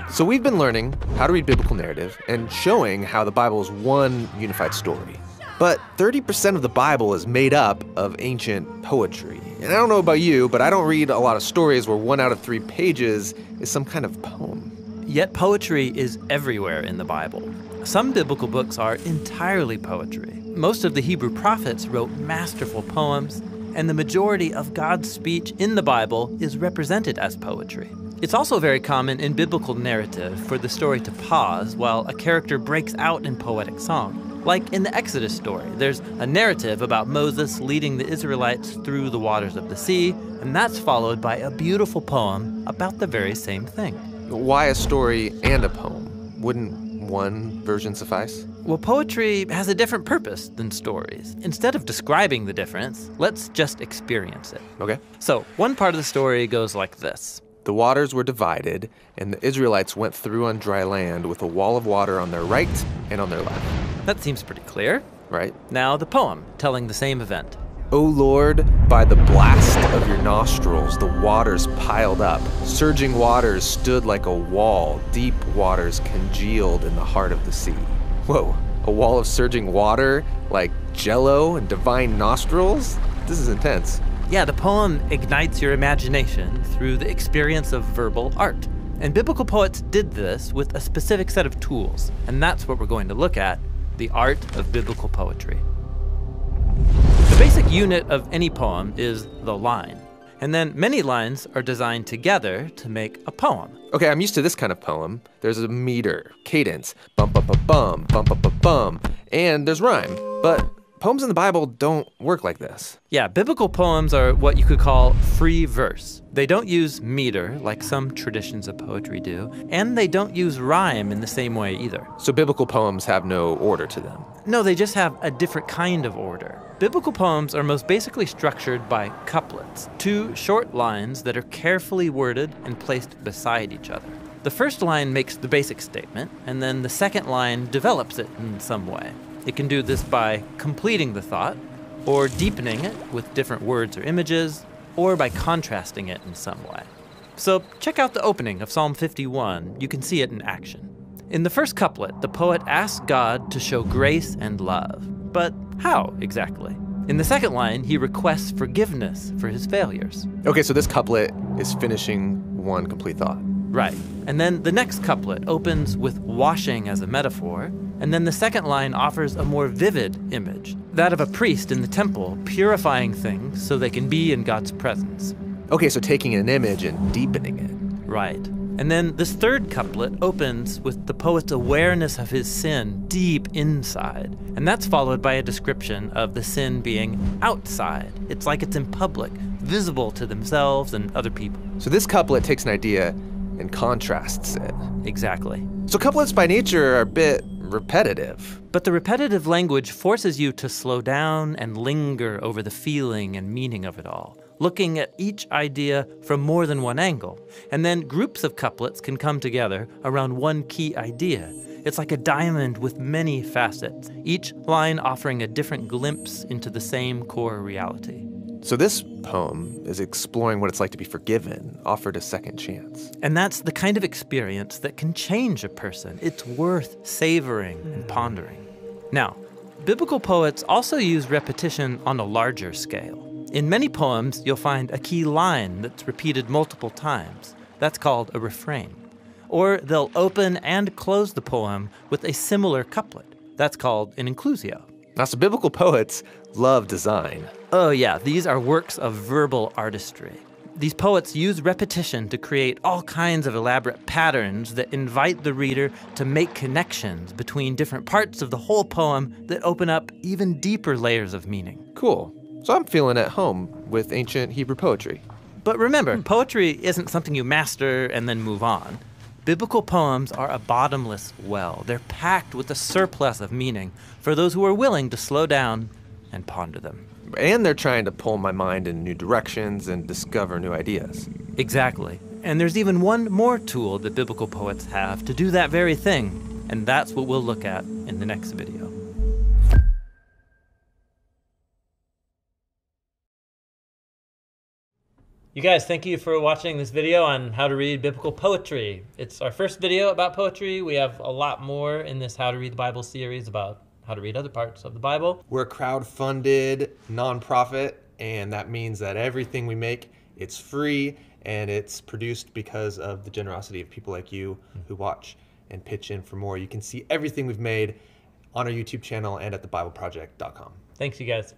So we've been learning how to read biblical narrative and showing how the Bible is one unified story. But 30% of the Bible is made up of ancient poetry. And I don't know about you, but I don't read a lot of stories where 1 out of 3 pages is some kind of poem. Yet poetry is everywhere in the Bible. Some biblical books are entirely poetry. Most of the Hebrew prophets wrote masterful poems, and the majority of God's speech in the Bible is represented as poetry. It's also very common in biblical narrative for the story to pause while a character breaks out in poetic song. Like in the Exodus story, there's a narrative about Moses leading the Israelites through the waters of the sea, and that's followed by a beautiful poem about the very same thing. Why a story and a poem? Wouldn't one version suffice? Well, poetry has a different purpose than stories. Instead of describing the difference, let's just experience it. Okay. So, one part of the story goes like this. The waters were divided, and the Israelites went through on dry land with a wall of water on their right and on their left. That seems pretty clear. Right? Now the poem, telling the same event. O Lord, by the blast of your nostrils, the waters piled up. Surging waters stood like a wall. Deep waters congealed in the heart of the sea. Whoa, a wall of surging water, like jello and divine nostrils? This is intense. Yeah, the poem ignites your imagination through the experience of verbal art. And biblical poets did this with a specific set of tools. And that's what we're going to look at, the art of biblical poetry. The basic unit of any poem is the line. And then many lines are designed together to make a poem. Okay, I'm used to this kind of poem. There's a meter, cadence, bum bum bum bum, bum bum bum bum, and there's rhyme. But poems in the Bible don't work like this. Yeah, biblical poems are what you could call free verse. They don't use meter like some traditions of poetry do, and they don't use rhyme in the same way either. So biblical poems have no order to them. No, they just have a different kind of order. Biblical poems are most basically structured by couplets, 2 short lines that are carefully worded and placed beside each other. The first line makes the basic statement, and then the second line develops it in some way. It can do this by completing the thought, or deepening it with different words or images, or by contrasting it in some way. So check out the opening of Psalm 51. You can see it in action. In the first couplet, the poet asks God to show grace and love. But how exactly? In the second line, he requests forgiveness for his failures. Okay, so this couplet is finishing one complete thought. Right. And then the next couplet opens with washing as a metaphor, and then the second line offers a more vivid image, that of a priest in the temple purifying things so they can be in God's presence. Okay, so taking an image and deepening it. Right. And then this third couplet opens with the poet's awareness of his sin deep inside, and that's followed by a description of the sin being outside. It's like it's in public, visible to themselves and other people. So this couplet takes an idea and contrasts it. Exactly. So couplets by nature are a bit repetitive. But the repetitive language forces you to slow down and linger over the feeling and meaning of it all, looking at each idea from more than one angle. And then groups of couplets can come together around one key idea. It's like a diamond with many facets, each line offering a different glimpse into the same core reality. So this poem is exploring what it's like to be forgiven, offered a second chance. And that's the kind of experience that can change a person. It's worth savoring and pondering. Now, biblical poets also use repetition on a larger scale. In many poems, you'll find a key line that's repeated multiple times. That's called a refrain. Or they'll open and close the poem with a similar couplet. That's called an inclusio. Now, so biblical poets love design. Oh yeah, these are works of verbal artistry. These poets use repetition to create all kinds of elaborate patterns that invite the reader to make connections between different parts of the whole poem that open up even deeper layers of meaning. Cool. So I'm feeling at home with ancient Hebrew poetry. But remember, poetry isn't something you master and then move on. Biblical poems are a bottomless well. They're packed with a surplus of meaning for those who are willing to slow down and ponder them. And they're trying to pull my mind in new directions and discover new ideas. Exactly. And there's even one more tool that biblical poets have to do that very thing, and that's what we'll look at in the next video. You guys, thank you for watching this video on how to read biblical poetry. It's our first video about poetry. We have a lot more in this How to Read the Bible series about how to read other parts of the Bible. We're a crowd-funded nonprofit, and that means that everything we make, it's free, and it's produced because of the generosity of people like you who watch and pitch in for more. You can see everything we've made on our YouTube channel and at thebibleproject.com. Thanks, you guys.